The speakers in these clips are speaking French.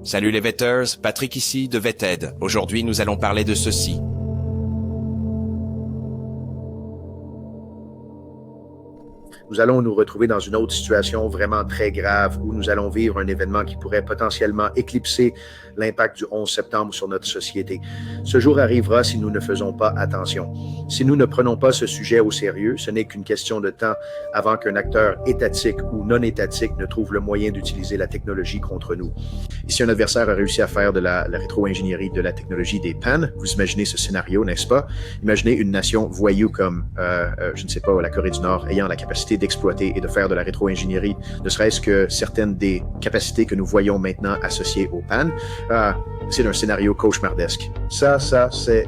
Salut les Vetters, Patrick ici de Vetted. Aujourd'hui, nous allons parler de ceci. Nous allons nous retrouver dans une autre situation vraiment très grave où nous allons vivre un événement qui pourrait potentiellement éclipser l'impact du 11 septembre sur notre société. Ce jour arrivera si nous ne faisons pas attention. Si nous ne prenons pas ce sujet au sérieux, ce n'est qu'une question de temps avant qu'un acteur étatique ou non étatique ne trouve le moyen d'utiliser la technologie contre nous. Et si un adversaire a réussi à faire de la rétro-ingénierie de la technologie des PAN, vous imaginez ce scénario, n'est-ce pas? Imaginez une nation voyou comme, je ne sais pas, la Corée du Nord ayant la capacité d'exploiter et de faire de la rétro-ingénierie, ne serait-ce que certaines des capacités que nous voyons maintenant associées aux PAN. C'est un scénario cauchemardesque. Ça, c'est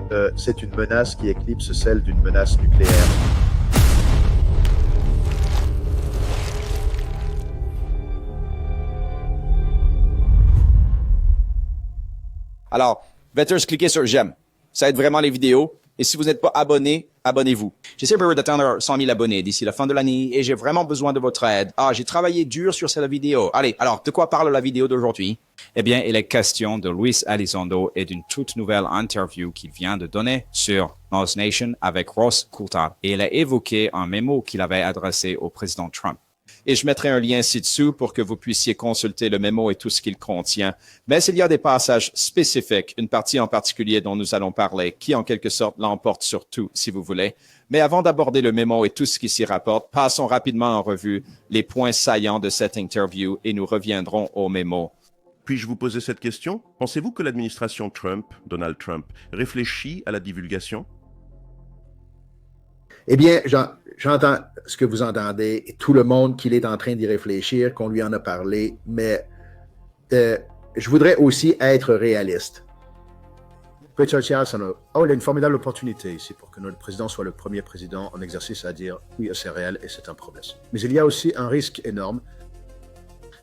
une menace qui éclipse celle d'une menace nucléaire. Alors, Vetters, cliquez sur j'aime. Ça aide vraiment les vidéos. Et si vous n'êtes pas abonné, abonnez-vous. J'essaie d'atteindre 100 000 abonnés d'ici la fin de l'année et j'ai vraiment besoin de votre aide. J'ai travaillé dur sur cette vidéo. Allez, alors, de quoi parle la vidéo d'aujourd'hui? Eh bien, il est question de Luis Elizondo et d'une toute nouvelle interview qu'il vient de donner sur Nos Nation avec Ross Coulthard. Et il a évoqué un mémo qu'il avait adressé au président Trump. Et je mettrai un lien ci-dessous pour que vous puissiez consulter le mémo et tout ce qu'il contient. Mais il y a des passages spécifiques, une partie en particulier dont nous allons parler, qui en quelque sorte l'emporte sur tout, si vous voulez. Mais avant d'aborder le mémo et tout ce qui s'y rapporte, passons rapidement en revue les points saillants de cette interview et nous reviendrons au mémo. Puis-je vous poser cette question? Pensez-vous que l'administration Trump, Donald Trump, réfléchit à la divulgation? Eh bien, j'entends ce que vous entendez et tout le monde qu'il est en train d'y réfléchir, qu'on lui en a parlé, mais je voudrais aussi être réaliste. Richard Cialsano, il a une formidable opportunité ici pour que notre président soit le premier président en exercice à dire oui, c'est réel et c'est un problème. Mais il y a aussi un risque énorme.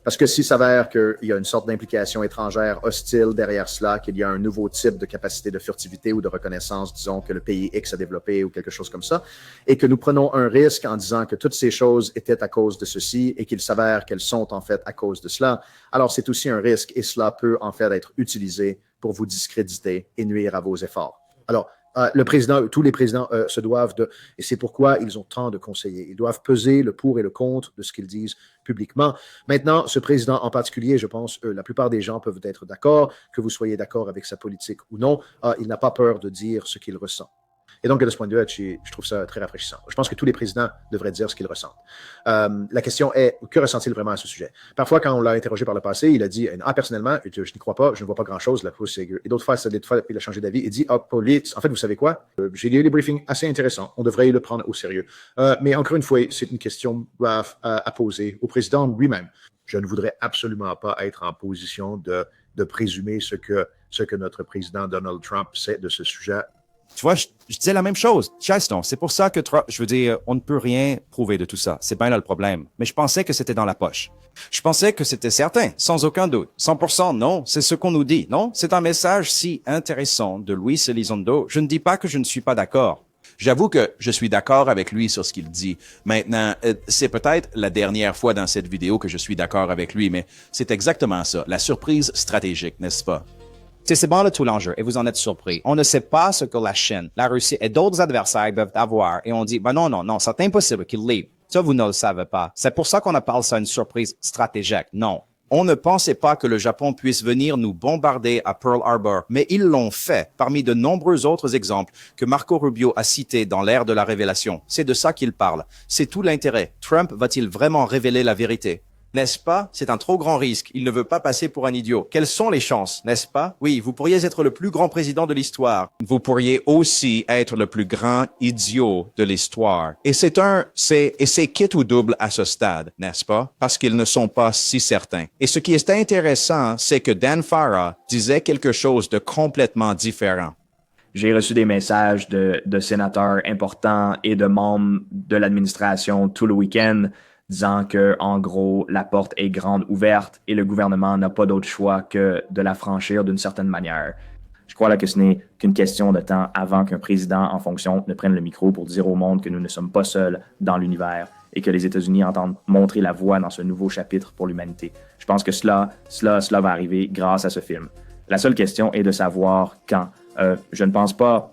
Parce que s'il s'avère qu'il y a une sorte d'implication étrangère hostile derrière cela, qu'il y a un nouveau type de capacité de furtivité ou de reconnaissance, disons que le pays X a développé ou quelque chose comme ça, et que nous prenons un risque en disant que toutes ces choses étaient à cause de ceci et qu'il s'avère qu'elles sont en fait à cause de cela, alors c'est aussi un risque et cela peut en fait être utilisé pour vous discréditer et nuire à vos efforts. Alors, tous les présidents se doivent de, et c'est pourquoi ils ont tant de conseillers. Ils doivent peser le pour et le contre de ce qu'ils disent publiquement. Maintenant, ce président en particulier, je pense, la plupart des gens peuvent être d'accord, que vous soyez d'accord avec sa politique ou non, il n'a pas peur de dire ce qu'il ressent. Et donc, de ce point de vue, je trouve ça très rafraîchissant. Je pense que tous les présidents devraient dire ce qu'ils ressentent. La question est, que ressent-il vraiment à ce sujet? Parfois, quand on l'a interrogé par le passé, il a dit, personnellement, je n'y crois pas, je ne vois pas grand-chose, la cause c'est... Et d'autres fois, il a changé d'avis. Il dit, police, en fait, vous savez quoi? J'ai lu des briefings assez intéressants. On devrait le prendre au sérieux. Mais encore une fois, c'est une question à poser au président lui-même. Je ne voudrais absolument pas être en position de présumer ce que notre président Donald Trump sait de ce sujet. Tu vois, je disais la même chose. Chaston, c'est pour ça que, je veux dire, on ne peut rien prouver de tout ça. C'est bien là le problème. Mais je pensais que c'était dans la poche. Je pensais que c'était certain, sans aucun doute. 100%, non, c'est ce qu'on nous dit, non? C'est un message si intéressant de Luis Elizondo. Je ne dis pas que je ne suis pas d'accord. J'avoue que je suis d'accord avec lui sur ce qu'il dit. Maintenant, c'est peut-être la dernière fois dans cette vidéo que je suis d'accord avec lui, mais c'est exactement ça, la surprise stratégique, n'est-ce pas? C'est bon là tout l'enjeu et vous en êtes surpris. On ne sait pas ce que la Chine, la Russie et d'autres adversaires peuvent avoir et on dit, non, c'est impossible qu'ils livrent. Ça, vous ne le savez pas. C'est pour ça qu'on appelle ça une surprise stratégique. Non. On ne pensait pas que le Japon puisse venir nous bombarder à Pearl Harbor, mais ils l'ont fait parmi de nombreux autres exemples que Marco Rubio a cités dans l'ère de la révélation. C'est de ça qu'il parle. C'est tout l'intérêt. Trump va-t-il vraiment révéler la vérité? N'est-ce pas? C'est un trop grand risque. Il ne veut pas passer pour un idiot. Quelles sont les chances, n'est-ce pas? Oui, vous pourriez être le plus grand président de l'histoire. Vous pourriez aussi être le plus grand idiot de l'histoire. Et c'est quitte ou double à ce stade, n'est-ce pas? Parce qu'ils ne sont pas si certains. Et ce qui est intéressant, c'est que Dan Farah disait quelque chose de complètement différent. J'ai reçu des messages de sénateurs importants et de membres de l'administration tout le week-end disant que, en gros, la porte est grande ouverte et le gouvernement n'a pas d'autre choix que de la franchir d'une certaine manière. Je crois là que ce n'est qu'une question de temps avant qu'un président en fonction ne prenne le micro pour dire au monde que nous ne sommes pas seuls dans l'univers et que les États-Unis entendent montrer la voie dans ce nouveau chapitre pour l'humanité. Je pense que cela va arriver grâce à ce film. La seule question est de savoir quand. Je ne pense pas.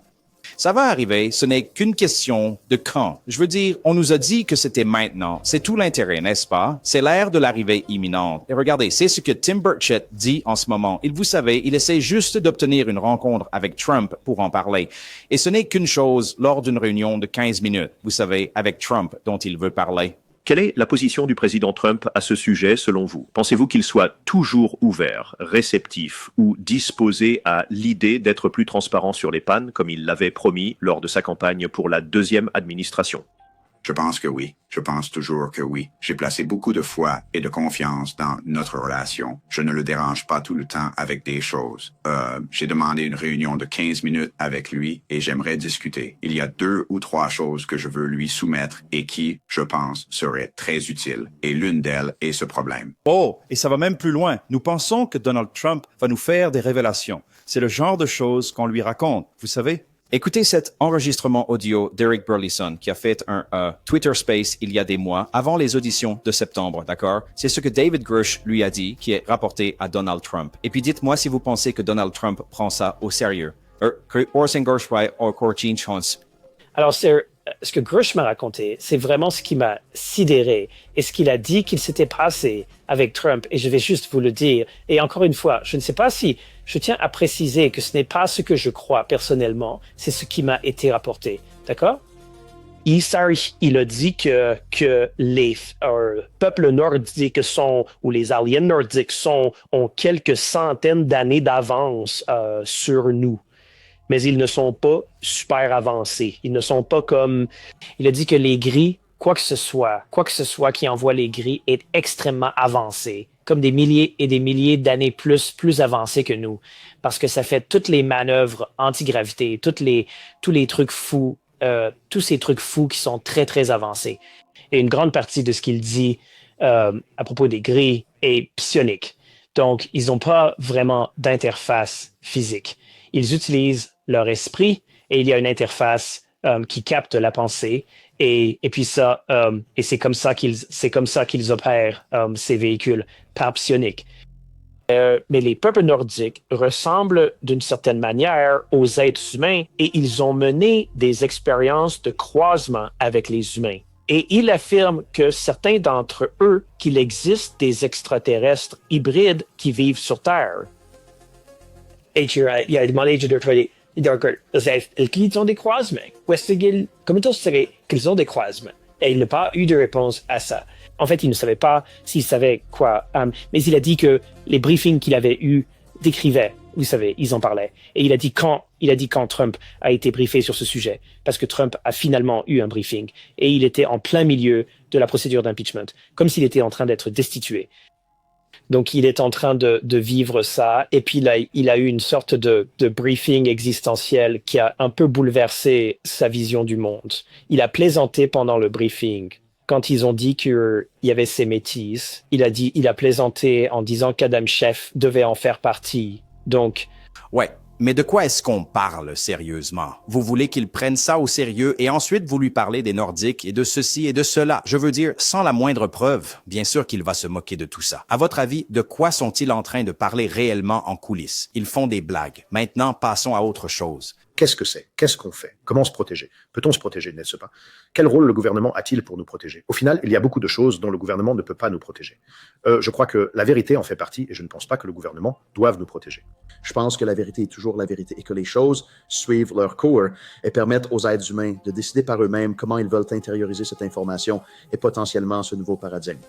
Ça va arriver, ce n'est qu'une question de quand. Je veux dire, on nous a dit que c'était maintenant. C'est tout l'intérêt, n'est-ce pas? C'est l'ère de l'arrivée imminente. Et regardez, c'est ce que Tim Burchett dit en ce moment. Vous savez, il essaie juste d'obtenir une rencontre avec Trump pour en parler. Et ce n'est qu'une chose lors d'une réunion de 15 minutes, vous savez, avec Trump dont il veut parler. Quelle est la position du président Trump à ce sujet, selon vous? Pensez-vous qu'il soit toujours ouvert, réceptif ou disposé à l'idée d'être plus transparent sur les pannes, comme il l'avait promis lors de sa campagne pour la deuxième administration? Je pense que oui. Je pense toujours que oui. J'ai placé beaucoup de foi et de confiance dans notre relation. Je ne le dérange pas tout le temps avec des choses. J'ai demandé une réunion de 15 minutes avec lui et j'aimerais discuter. Il y a 2 ou 3 choses que je veux lui soumettre et qui, je pense, seraient très utiles. Et l'une d'elles est ce problème. Oh, et ça va même plus loin. Nous pensons que Donald Trump va nous faire des révélations. C'est le genre de choses qu'on lui raconte, vous savez? Écoutez cet enregistrement audio d'Eric Burlison qui a fait un Twitter Space il y a des mois avant les auditions de septembre, d'accord? C'est ce que David Grush lui a dit qui est rapporté à Donald Trump. Et puis dites-moi si vous pensez que Donald Trump prend ça au sérieux. Alors, ce que Grush m'a raconté, c'est vraiment ce qui m'a sidéré et ce qu'il a dit qu'il s'était passé avec Trump. Et je vais juste vous le dire. Et encore une fois, je ne sais pas si je tiens à préciser que ce n'est pas ce que je crois personnellement, c'est ce qui m'a été rapporté. D'accord? Il a dit que les peuples nordiques ou les aliens nordiques ont quelques centaines d'années d'avance sur nous. Mais ils ne sont pas super avancés. Ils ne sont pas comme... Il a dit que les gris, quoi que ce soit qui envoie les gris est extrêmement avancé, comme des milliers et des milliers d'années plus avancés que nous, parce que ça fait toutes les manœuvres anti-gravité, tous les trucs fous, tous ces trucs fous qui sont très, très avancés. Et une grande partie de ce qu'il dit à propos des gris est psionique. Donc, ils n'ont pas vraiment d'interface physique. Ils utilisent leur esprit et il y a une interface qui capte la pensée et puis ça et c'est comme ça qu'ils opèrent ces véhicules par psionique. Mais les peuples nordiques ressemblent d'une certaine manière aux êtres humains et ils ont mené des expériences de croisement avec les humains. Et il affirme que certains d'entre eux, qu'il existe des extraterrestres hybrides qui vivent sur Terre. Et il a demandé qu'ils ont des croisements. Comment ça serait qu'ils ont des croisements? Et il n'a pas eu de réponse à ça. En fait, il ne savait pas s'il savait quoi. Mais il a dit que les briefings qu'il avait eus décrivaient, vous savez, ils en parlaient. Et il a dit quand Trump a été briefé sur ce sujet. Parce que Trump a finalement eu un briefing. Et il était en plein milieu de la procédure d'impeachment. Comme s'il était en train d'être destitué. Donc, il est en train de vivre ça. Et puis, là, il a eu une sorte de briefing existentiel qui a un peu bouleversé sa vision du monde. Il a plaisanté pendant le briefing. Quand ils ont dit qu'il y avait ces métis, il a plaisanté en disant qu'Adam Schiff devait en faire partie. Donc... Ouais. Mais de quoi est-ce qu'on parle sérieusement? Vous voulez qu'il prenne ça au sérieux et ensuite vous lui parlez des Nordiques et de ceci et de cela. Je veux dire, sans la moindre preuve, bien sûr qu'il va se moquer de tout ça. À votre avis, de quoi sont-ils en train de parler réellement en coulisses? Ils font des blagues. Maintenant, passons à autre chose. Qu'est-ce que c'est? Qu'est-ce qu'on fait? Comment se protéger? Peut-on se protéger, n'est-ce pas? Quel rôle le gouvernement a-t-il pour nous protéger? Au final, il y a beaucoup de choses dont le gouvernement ne peut pas nous protéger. Je crois que la vérité en fait partie et je ne pense pas que le gouvernement doive nous protéger. Je pense que la vérité est toujours la vérité et que les choses suivent leur cours et permettent aux êtres humains de décider par eux-mêmes comment ils veulent intérioriser cette information et potentiellement ce nouveau paradigme.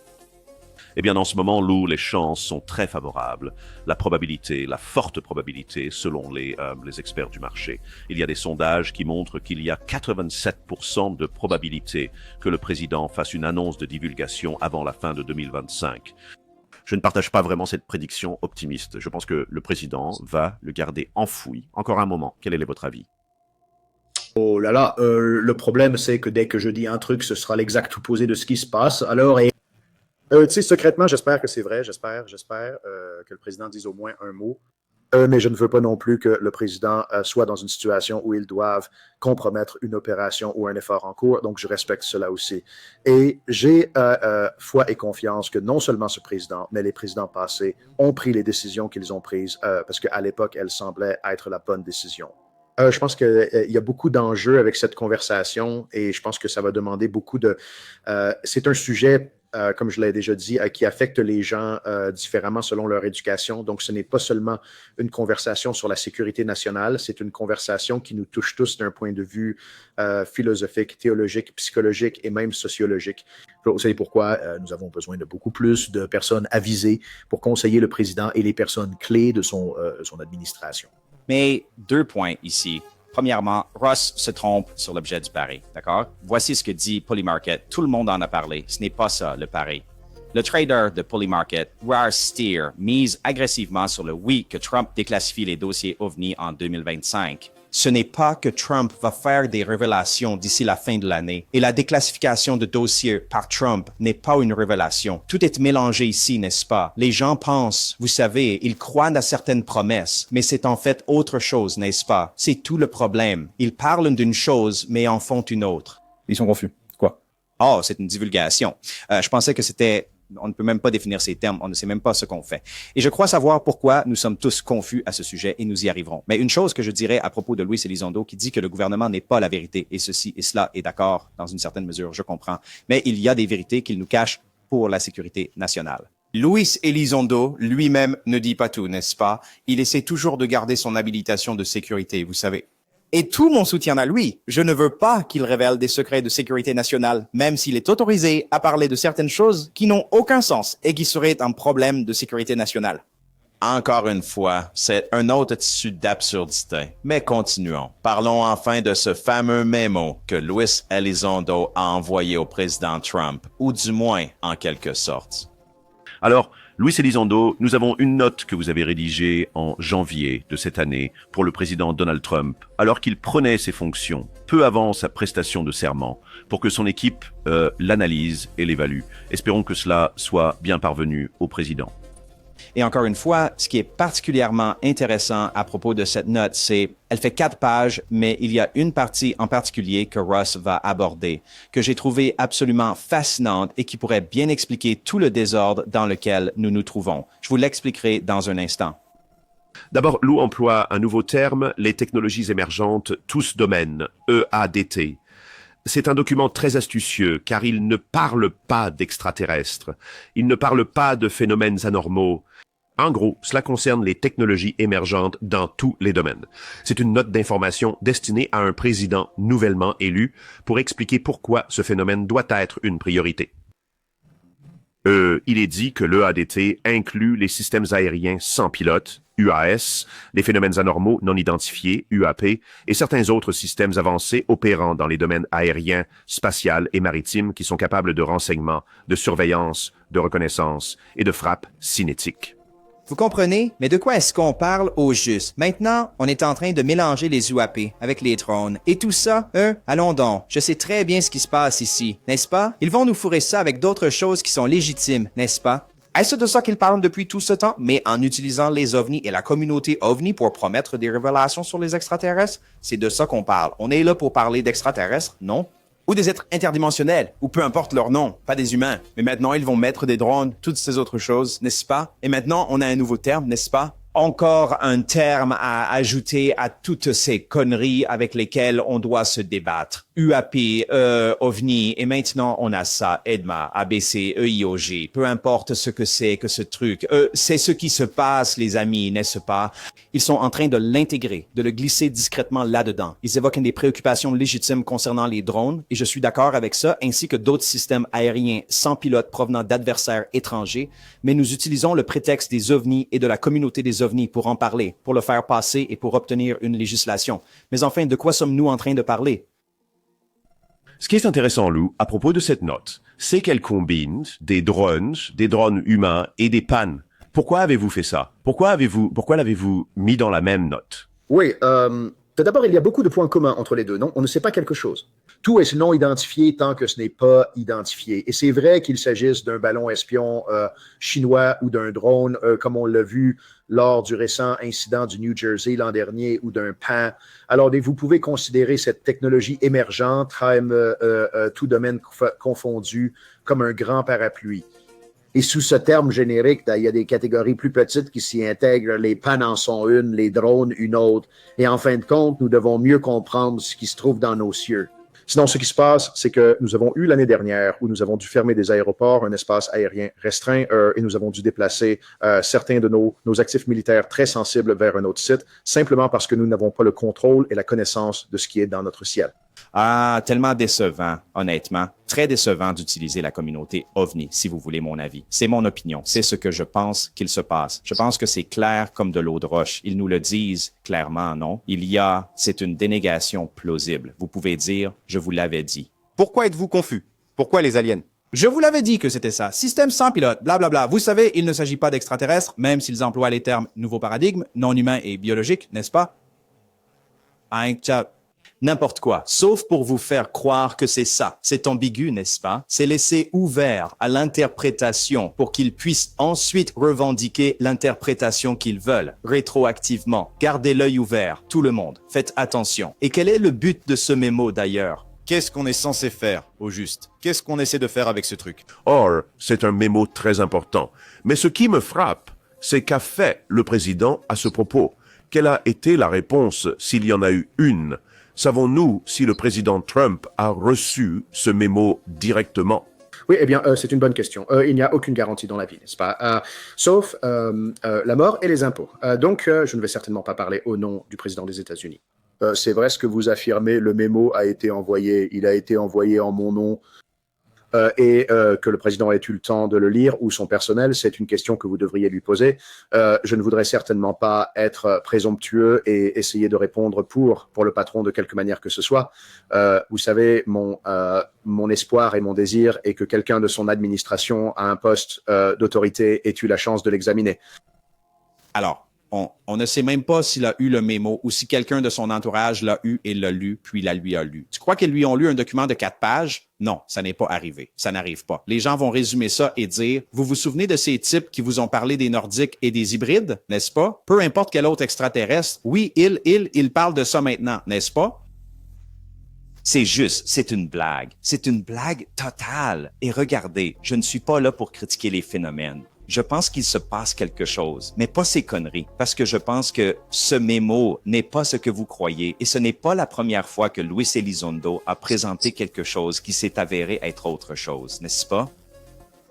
Eh bien, en ce moment, Lou, les chances sont très favorables. La probabilité, la forte probabilité, selon les experts du marché. Il y a des sondages qui montrent qu'il y a 87% de probabilité que le président fasse une annonce de divulgation avant la fin de 2025. Je ne partage pas vraiment cette prédiction optimiste. Je pense que le président va le garder enfoui. Encore un moment. Quel est votre avis? Oh là là, le problème, c'est que dès que je dis un truc, ce sera l'exact opposé de ce qui se passe. Alors, tu sais, secrètement, j'espère que c'est vrai. J'espère que le président dise au moins un mot. Mais je ne veux pas non plus que le président soit dans une situation où ils doivent compromettre une opération ou un effort en cours. Donc, je respecte cela aussi. Et j'ai foi et confiance que non seulement ce président, mais les présidents passés ont pris les décisions qu'ils ont prises parce qu'à l'époque, elles semblaient être la bonne décision. Je pense qu'il y a beaucoup d'enjeux avec cette conversation et je pense que ça va demander beaucoup de... c'est un sujet, comme je l'ai déjà dit, qui affecte les gens différemment selon leur éducation. Donc, ce n'est pas seulement une conversation sur la sécurité nationale, c'est une conversation qui nous touche tous d'un point de vue philosophique, théologique, psychologique et même sociologique. Vous savez pourquoi nous avons besoin de beaucoup plus de personnes avisées pour conseiller le président et les personnes clés de son administration. Mais 2 points ici. Premièrement, Ross se trompe sur l'objet du pari, d'accord? Voici ce que dit Polymarket. Tout le monde en a parlé. Ce n'est pas ça, le pari. Le trader de Polymarket, Rar Steer, mise agressivement sur le oui que Trump déclassifie les dossiers OVNI en 2025. Ce n'est pas que Trump va faire des révélations d'ici la fin de l'année. Et la déclassification de dossiers par Trump n'est pas une révélation. Tout est mélangé ici, n'est-ce pas? Les gens pensent, vous savez, ils croient à certaines promesses, mais c'est en fait autre chose, n'est-ce pas? C'est tout le problème. Ils parlent d'une chose, mais en font une autre. Ils sont confus. Quoi? Oh, c'est une divulgation. Je pensais que c'était... On ne peut même pas définir ces termes, on ne sait même pas ce qu'on fait. Et je crois savoir pourquoi nous sommes tous confus à ce sujet et nous y arriverons. Mais une chose que je dirais à propos de Luis Elizondo qui dit que le gouvernement n'est pas la vérité et ceci et cela est d'accord dans une certaine mesure, je comprends. Mais il y a des vérités qu'il nous cache pour la sécurité nationale. Luis Elizondo lui-même ne dit pas tout, n'est-ce pas? Il essaie toujours de garder son habilitation de sécurité, vous savez. Et tout mon soutien à lui. Je ne veux pas qu'il révèle des secrets de sécurité nationale, même s'il est autorisé à parler de certaines choses qui n'ont aucun sens et qui seraient un problème de sécurité nationale. Encore une fois, c'est un autre tissu d'absurdité. Mais continuons. Parlons enfin de ce fameux mémo que Luis Elizondo a envoyé au président Trump, ou du moins en quelque sorte. Alors, Luis Elizondo, nous avons une note que vous avez rédigée en janvier de cette année pour le président Donald Trump, alors qu'il prenait ses fonctions, peu avant sa prestation de serment, pour que son équipe l'analyse et l'évalue. Espérons que cela soit bien parvenu au président. Et encore une fois, ce qui est particulièrement intéressant à propos de cette note, c'est elle fait 4 pages, mais il y a une partie en particulier que Ross va aborder, que j'ai trouvé absolument fascinante et qui pourrait bien expliquer tout le désordre dans lequel nous nous trouvons. Je vous l'expliquerai dans un instant. D'abord, Lou emploie un nouveau terme, les technologies émergentes, tous domaines, EADT. C'est un document très astucieux, car il ne parle pas d'extraterrestres. Il ne parle pas de phénomènes anormaux. En gros, cela concerne les technologies émergentes dans tous les domaines. C'est une note d'information destinée à un président nouvellement élu pour expliquer pourquoi ce phénomène doit être une priorité. Il est dit que l'EADT inclut les systèmes aériens sans pilote, UAS, les phénomènes anormaux non identifiés, UAP, et certains autres systèmes avancés opérant dans les domaines aériens, spatial et maritime qui sont capables de renseignement, de surveillance, de reconnaissance et de frappe cinétique. Vous comprenez? Mais de quoi est-ce qu'on parle au juste? Maintenant, on est en train de mélanger les UAP avec les drones. Et tout ça, allons donc. Je sais très bien ce qui se passe ici, n'est-ce pas? Ils vont nous fourrer ça avec d'autres choses qui sont légitimes, n'est-ce pas? Est-ce de ça qu'ils parlent depuis tout ce temps, mais en utilisant les ovnis et la communauté ovni pour promettre des révélations sur les extraterrestres? C'est de ça qu'on parle. On est là pour parler d'extraterrestres, non? Ou des êtres interdimensionnels, ou peu importe leur nom, pas des humains. Mais maintenant, ils vont mettre des drones, toutes ces autres choses, n'est-ce pas? Et maintenant, on a un nouveau terme, n'est-ce pas? Encore un terme à ajouter à toutes ces conneries avec lesquelles on doit se débattre. UAP, OVNI, et maintenant on a ça, EDMA, ABC, EIOG, peu importe ce que c'est que ce truc. C'est ce qui se passe, les amis, n'est-ce pas? Ils sont en train de l'intégrer, de le glisser discrètement là-dedans. Ils évoquent des préoccupations légitimes concernant les drones, et je suis d'accord avec ça, ainsi que d'autres systèmes aériens sans pilote provenant d'adversaires étrangers, mais nous utilisons le prétexte des OVNI et de la communauté des OVNI pour en parler, pour le faire passer et pour obtenir une législation. Mais enfin, de quoi sommes-nous en train de parler? Ce qui est intéressant, Lou, à propos de cette note, c'est qu'elle combine des drones humains et des pannes. Pourquoi avez-vous fait ça? Pourquoi l'avez-vous mis dans la même note? Oui, D'abord, il y a beaucoup de points communs entre les deux. Non, on ne sait pas quelque chose. Tout est non identifié tant que ce n'est pas identifié. Et c'est vrai qu'il s'agisse d'un ballon espion chinois ou d'un drone, comme on l'a vu lors du récent incident du New Jersey l'an dernier, ou d'un pan. Alors, vous pouvez considérer cette technologie émergente, tout domaine confondu, comme un grand parapluie. Et sous ce terme générique, il y a des catégories plus petites qui s'y intègrent. Les pannes en sont une, les drones une autre. Et en fin de compte, nous devons mieux comprendre ce qui se trouve dans nos cieux. Sinon, ce qui se passe, c'est que nous avons eu l'année dernière où nous avons dû fermer des aéroports, un espace aérien restreint, et nous avons dû déplacer certains de nos actifs militaires très sensibles vers un autre site, simplement parce que nous n'avons pas le contrôle et la connaissance de ce qui est dans notre ciel. Ah, tellement décevant, honnêtement. Très décevant d'utiliser la communauté OVNI, si vous voulez mon avis. C'est mon opinion. C'est ce que je pense qu'il se passe. Je pense que c'est clair comme de l'eau de roche. Ils nous le disent clairement, non? C'est une dénégation plausible. Vous pouvez dire, je vous l'avais dit. Pourquoi êtes-vous confus? Pourquoi les aliens? Je vous l'avais dit que c'était ça. Système sans pilote, blablabla. Vous savez, il ne s'agit pas d'extraterrestres, même s'ils emploient les termes nouveau paradigme, non humain et biologique, n'est-ce pas? N'importe quoi, sauf pour vous faire croire que c'est ça. C'est ambigu, n'est-ce pas? C'est laissé ouvert à l'interprétation pour qu'ils puissent ensuite revendiquer l'interprétation qu'ils veulent, rétroactivement. Gardez l'œil ouvert, tout le monde. Faites attention. Et quel est le but de ce mémo d'ailleurs? Qu'est-ce qu'on est censé faire, au juste? Qu'est-ce qu'on essaie de faire avec ce truc? Or, c'est un mémo très important. Mais ce qui me frappe, c'est qu'a fait le président à ce propos. Quelle a été la réponse, s'il y en a eu une? Savons-nous si le président Trump a reçu ce mémo directement? Oui, eh bien, c'est une bonne question. Il n'y a aucune garantie dans la vie, n'est-ce pas? Sauf la mort et les impôts. Donc, je ne vais certainement pas parler au nom du président des États-Unis. C'est vrai ce que vous affirmez, le mémo a été envoyé. Il a été envoyé en mon nom et que le président ait eu le temps de le lire ou son personnel, c'est une question que vous devriez lui poser. Je ne voudrais certainement pas être présomptueux et essayer de répondre pour le patron de quelque manière que ce soit. Vous savez, mon espoir et mon désir est que quelqu'un de son administration à un poste d'autorité ait eu la chance de l'examiner. Alors, on ne sait même pas s'il a eu le mémo ou si quelqu'un de son entourage l'a eu et l'a lu, puis la lui a lu. Tu crois qu'ils lui ont lu un document de 4 pages? Non, ça n'est pas arrivé. Ça n'arrive pas. Les gens vont résumer ça et dire, vous vous souvenez de ces types qui vous ont parlé des Nordiques et des hybrides, n'est-ce pas? Peu importe quel autre extraterrestre, oui, il parle de ça maintenant, n'est-ce pas? C'est juste, c'est une blague. C'est une blague totale. Et regardez, je ne suis pas là pour critiquer les phénomènes. Je pense qu'il se passe quelque chose, mais pas ces conneries, parce que je pense que ce mémo n'est pas ce que vous croyez, et ce n'est pas la première fois que Luis Elizondo a présenté quelque chose qui s'est avéré être autre chose, n'est-ce pas?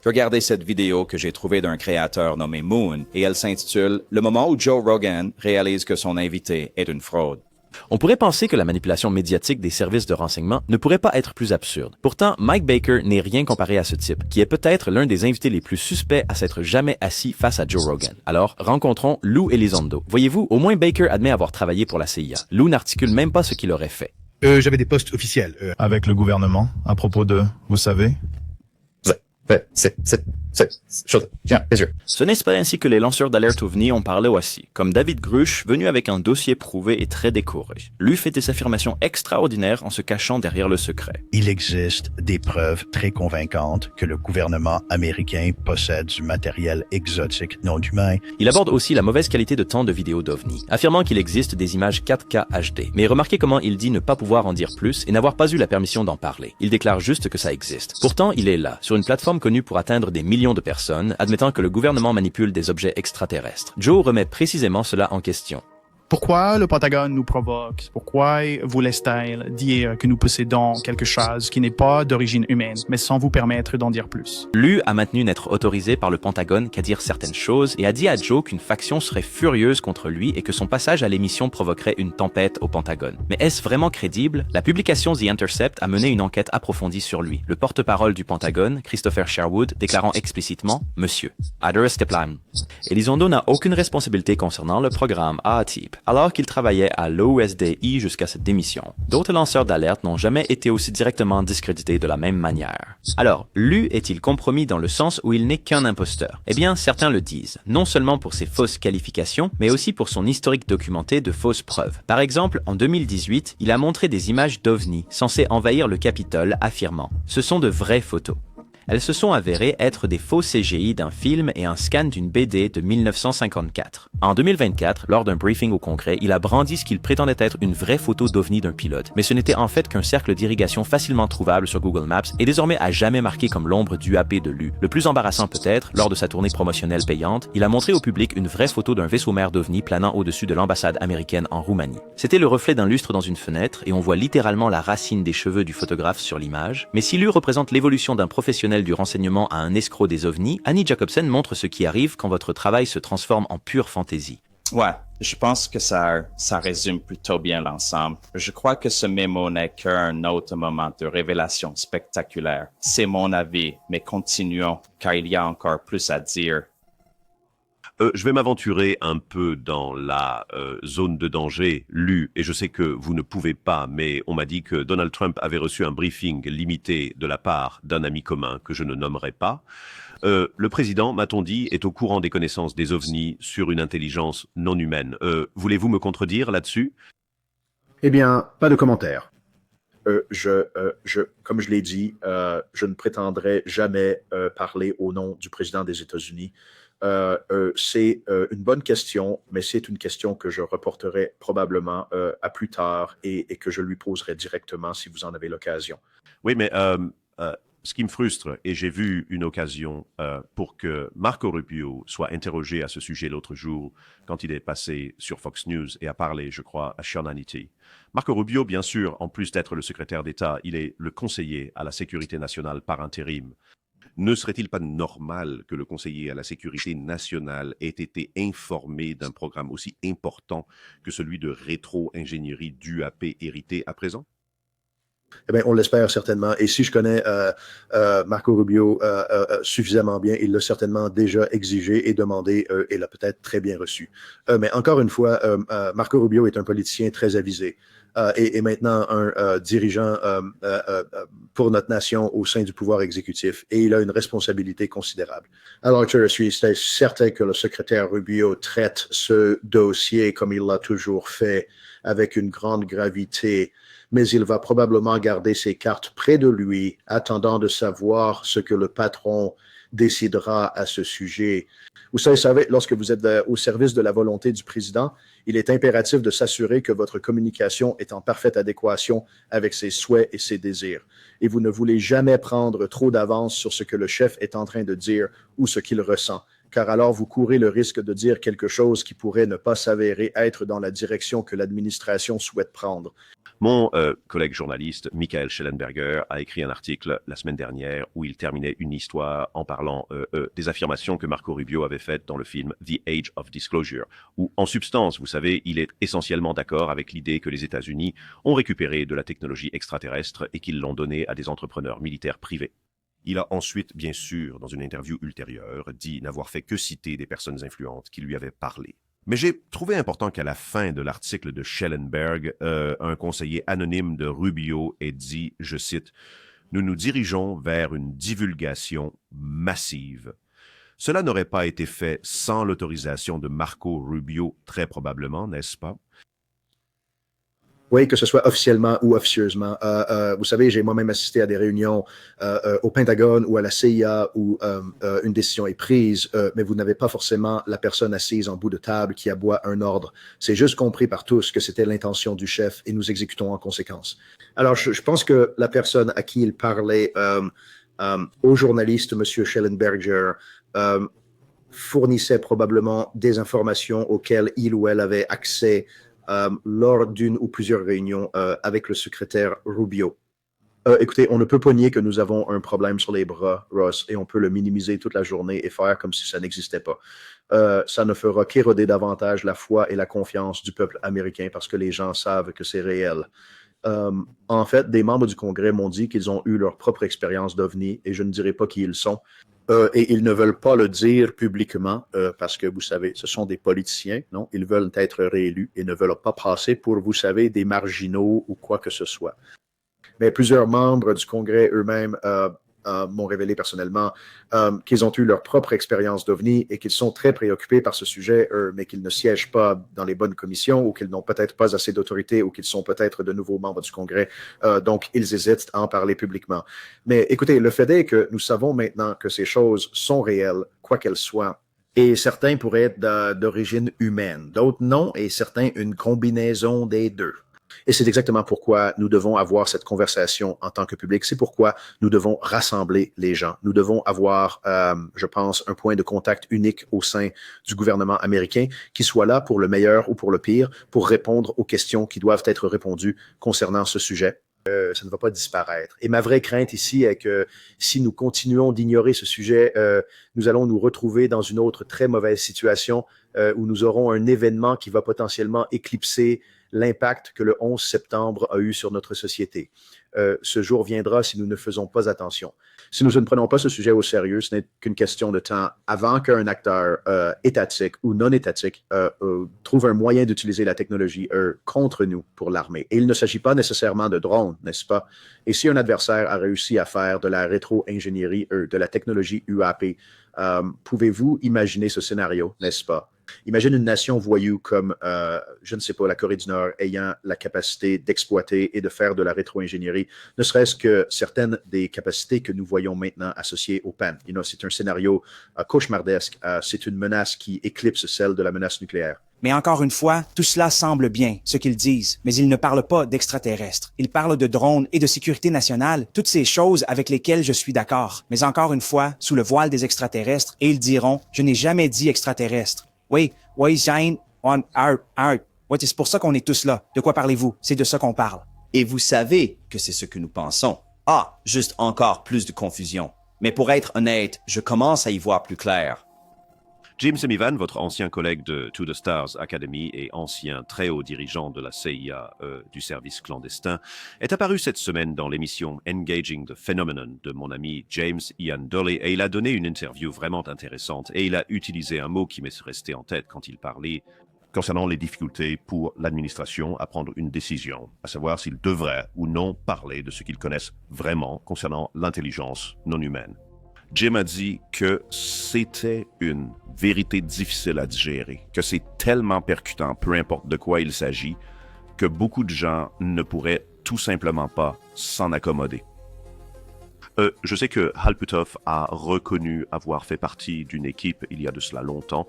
Regardez cette vidéo que j'ai trouvée d'un créateur nommé Moon, et elle s'intitule « Le moment où Joe Rogan réalise que son invité est une fraude ». On pourrait penser que la manipulation médiatique des services de renseignement ne pourrait pas être plus absurde. Pourtant, Mike Baker n'est rien comparé à ce type, qui est peut-être l'un des invités les plus suspects à s'être jamais assis face à Joe Rogan. Alors, rencontrons Lou Elizondo. Voyez-vous, au moins Baker admet avoir travaillé pour la CIA. Lou n'articule même pas ce qu'il aurait fait. J'avais des postes officiels. Avec le gouvernement, à propos de, vous savez? Ce n'est pas ainsi que les lanceurs d'alerte OVNI ont parlé aussi, comme David Grush, venu avec un dossier prouvé et très décoré. Lui fait des affirmations extraordinaires en se cachant derrière le secret. Il existe des preuves très convaincantes que le gouvernement américain possède du matériel exotique non humain. Il aborde aussi la mauvaise qualité de temps de vidéo d'OVNI, affirmant qu'il existe des images 4K HD. Mais remarquez comment il dit ne pas pouvoir en dire plus et n'avoir pas eu la permission d'en parler. Il déclare juste que ça existe. Pourtant, il est là, sur une plateforme connue pour atteindre des millions de personnes, admettant que le gouvernement manipule des objets extraterrestres. Joe remet précisément cela en question. Pourquoi le Pentagone nous provoque? Pourquoi voulait-il dire que nous possédons quelque chose qui n'est pas d'origine humaine, mais sans vous permettre d'en dire plus? Lu a maintenu n'être autorisé par le Pentagone qu'à dire certaines choses et a dit à Joe qu'une faction serait furieuse contre lui et que son passage à l'émission provoquerait une tempête au Pentagone. Mais est-ce vraiment crédible? La publication The Intercept a mené une enquête approfondie sur lui. Le porte-parole du Pentagone, Christopher Sherwood, déclarant explicitement « Monsieur ». Elizondo n'a aucune responsabilité concernant le programme AATIP. alors qu'il travaillait à l'OSDI jusqu'à cette démission. D'autres lanceurs d'alerte n'ont jamais été aussi directement discrédités de la même manière. Alors, Lu est-il compromis dans le sens où il n'est qu'un imposteur? Eh bien, certains le disent, non seulement pour ses fausses qualifications, mais aussi pour son historique documenté de fausses preuves. Par exemple, en 2018, il a montré des images d'OVNI censées envahir le Capitole, affirmant « Ce sont de vraies photos ». Elles se sont avérées être des faux CGI d'un film et un scan d'une BD de 1954. En 2024, lors d'un briefing au Congrès, il a brandi ce qu'il prétendait être une vraie photo d'OVNI d'un pilote, mais ce n'était en fait qu'un cercle d'irrigation facilement trouvable sur Google Maps et désormais à jamais marqué comme l'ombre d'UAP de Lu. Le plus embarrassant peut-être, lors de sa tournée promotionnelle payante, il a montré au public une vraie photo d'un vaisseau-mère d'OVNI planant au-dessus de l'ambassade américaine en Roumanie. C'était le reflet d'un lustre dans une fenêtre et on voit littéralement la racine des cheveux du photographe sur l'image, mais si Lu représente l'évolution d'un professionnel du renseignement à un escroc des ovnis, Annie Jacobsen montre ce qui arrive quand votre travail se transforme en pure fantaisie. Ouais, je pense que ça résume plutôt bien l'ensemble. Je crois que ce mémo n'est qu'un autre moment de révélation spectaculaire. C'est mon avis, mais continuons, car il y a encore plus à dire. Je vais m'aventurer un peu dans la zone de danger, Lu, et je sais que vous ne pouvez pas, mais on m'a dit que Donald Trump avait reçu un briefing limité de la part d'un ami commun que je ne nommerai pas. Le président, m'a-t-on dit, est au courant des connaissances des ovnis sur une intelligence non humaine. Voulez-vous me contredire là-dessus? Eh bien, pas de commentaire. Comme je l'ai dit, je ne prétendrai jamais parler au nom du président des États-Unis. C'est une bonne question, mais c'est une question que je reporterai probablement à plus tard et que je lui poserai directement si vous en avez l'occasion. Oui, mais ce qui me frustre, et j'ai vu une occasion pour que Marco Rubio soit interrogé à ce sujet l'autre jour quand il est passé sur Fox News et a parlé, je crois, à Sean Hannity. Marco Rubio, bien sûr, en plus d'être le secrétaire d'État, il est le conseiller à la sécurité nationale par intérim. Ne serait-il pas normal que le conseiller à la sécurité nationale ait été informé d'un programme aussi important que celui de rétro-ingénierie d'UAP hérité à présent? Eh bien, on l'espère certainement. Et si je connais Marco Rubio suffisamment bien, il l'a certainement déjà exigé et demandé et l'a peut-être très bien reçu. Mais encore une fois, Marco Rubio est un politicien très avisé. Et maintenant un dirigeant pour notre nation au sein du pouvoir exécutif, et il a une responsabilité considérable. Alors, je suis certain que le secrétaire Rubio traite ce dossier comme il l'a toujours fait, avec une grande gravité, mais il va probablement garder ses cartes près de lui, attendant de savoir ce que le patron décidera à ce sujet. Vous savez, lorsque vous êtes au service de la volonté du président, il est impératif de s'assurer que votre communication est en parfaite adéquation avec ses souhaits et ses désirs. Et vous ne voulez jamais prendre trop d'avance sur ce que le chef est en train de dire ou ce qu'il ressent, car alors vous courez le risque de dire quelque chose qui pourrait ne pas s'avérer être dans la direction que l'administration souhaite prendre. Mon collègue journaliste, Michael Schellenberger, a écrit un article la semaine dernière où il terminait une histoire en parlant des affirmations que Marco Rubio avait faites dans le film The Age of Disclosure, où, en substance, vous savez, il est essentiellement d'accord avec l'idée que les États-Unis ont récupéré de la technologie extraterrestre et qu'ils l'ont donnée à des entrepreneurs militaires privés. Il a ensuite, bien sûr, dans une interview ultérieure, dit n'avoir fait que citer des personnes influentes qui lui avaient parlé. Mais j'ai trouvé important qu'à la fin de l'article de Schellenberg, un conseiller anonyme de Rubio ait dit, je cite, « Nous nous dirigeons vers une divulgation massive. » Cela n'aurait pas été fait sans l'autorisation de Marco Rubio, très probablement, n'est-ce pas? Oui, que ce soit officiellement ou officieusement. Vous savez, j'ai moi-même assisté à des réunions au Pentagone ou à la CIA où une décision est prise, mais vous n'avez pas forcément la personne assise en bout de table qui aboie un ordre. C'est juste compris par tous que c'était l'intention du chef et nous exécutons en conséquence. Alors, je pense que la personne à qui il parlait, au journaliste, M. Schellenberger, fournissait probablement des informations auxquelles il ou elle avait accès lors d'une ou plusieurs réunions avec le secrétaire Rubio. Écoutez, on ne peut pas nier que nous avons un problème sur les bras, Ross, et on peut le minimiser toute la journée et faire comme si ça n'existait pas. Ça ne fera qu'éroder davantage la foi et la confiance du peuple américain parce que les gens savent que c'est réel. En fait, des membres du Congrès m'ont dit qu'ils ont eu leur propre expérience d'OVNI et je ne dirai pas qui ils sont. Et ils ne veulent pas le dire publiquement parce que, vous savez, ce sont des politiciens, non? Ils veulent être réélus et ne veulent pas passer pour, vous savez, des marginaux ou quoi que ce soit. Mais plusieurs membres du Congrès eux-mêmes m'ont révélé personnellement qu'ils ont eu leur propre expérience d'OVNI et qu'ils sont très préoccupés par ce sujet, mais qu'ils ne siègent pas dans les bonnes commissions ou qu'ils n'ont peut-être pas assez d'autorité ou qu'ils sont peut-être de nouveaux membres du Congrès. Donc, ils hésitent à en parler publiquement. Mais écoutez, le fait est que nous savons maintenant que ces choses sont réelles, quoi qu'elles soient. Et certains pourraient être d'origine humaine, d'autres non, et certains une combinaison des deux. Et c'est exactement pourquoi nous devons avoir cette conversation en tant que public. C'est pourquoi nous devons rassembler les gens. Nous devons avoir, je pense, un point de contact unique au sein du gouvernement américain qui soit là pour le meilleur ou pour le pire, pour répondre aux questions qui doivent être répondues concernant ce sujet. Ça ne va pas disparaître. Et ma vraie crainte ici est que si nous continuons d'ignorer ce sujet, nous allons nous retrouver dans une autre très mauvaise situation où nous aurons un événement qui va potentiellement éclipser l'impact que le 11 septembre a eu sur notre société. Ce jour viendra si nous ne faisons pas attention. Si nous ne prenons pas ce sujet au sérieux, ce n'est qu'une question de temps avant qu'un acteur étatique ou non étatique trouve un moyen d'utiliser la technologie contre nous pour l'armée. Et il ne s'agit pas nécessairement de drones, n'est-ce pas? Et si un adversaire a réussi à faire de la rétro-ingénierie, de la technologie UAP, pouvez-vous imaginer ce scénario, n'est-ce pas? Imagine une nation voyou comme, je ne sais pas, la Corée du Nord ayant la capacité d'exploiter et de faire de la rétro-ingénierie, ne serait-ce que certaines des capacités que nous voyons maintenant associées au PAN. C'est un scénario cauchemardesque. C'est une menace qui éclipse celle de la menace nucléaire. Mais encore une fois, tout cela semble bien, ce qu'ils disent, mais ils ne parlent pas d'extraterrestres. Ils parlent de drones et de sécurité nationale, toutes ces choses avec lesquelles je suis d'accord. Mais encore une fois, sous le voile des extraterrestres, et ils diront, je n'ai jamais dit extraterrestre. Oui, Jane, on art. Oui, c'est pour ça qu'on est tous là. De quoi parlez-vous? C'est de ça qu'on parle. Et vous savez que c'est ce que nous pensons. Ah, juste encore plus de confusion. Mais pour être honnête, je commence à y voir plus clair. Jim Semivan, votre ancien collègue de To the Stars Academy et ancien très haut dirigeant de la CIA du service clandestin, est apparu cette semaine dans l'émission Engaging the Phenomenon de mon ami James Ian Doley et il a donné une interview vraiment intéressante et il a utilisé un mot qui m'est resté en tête quand il parlait concernant les difficultés pour l'administration à prendre une décision, à savoir s'ils devraient ou non parler de ce qu'ils connaissent vraiment concernant l'intelligence non humaine. Jim a dit que c'était une vérité difficile à digérer, que c'est tellement percutant, peu importe de quoi il s'agit, que beaucoup de gens ne pourraient tout simplement pas s'en accommoder. Je sais que Hal Puthoff a reconnu avoir fait partie d'une équipe, il y a de cela longtemps,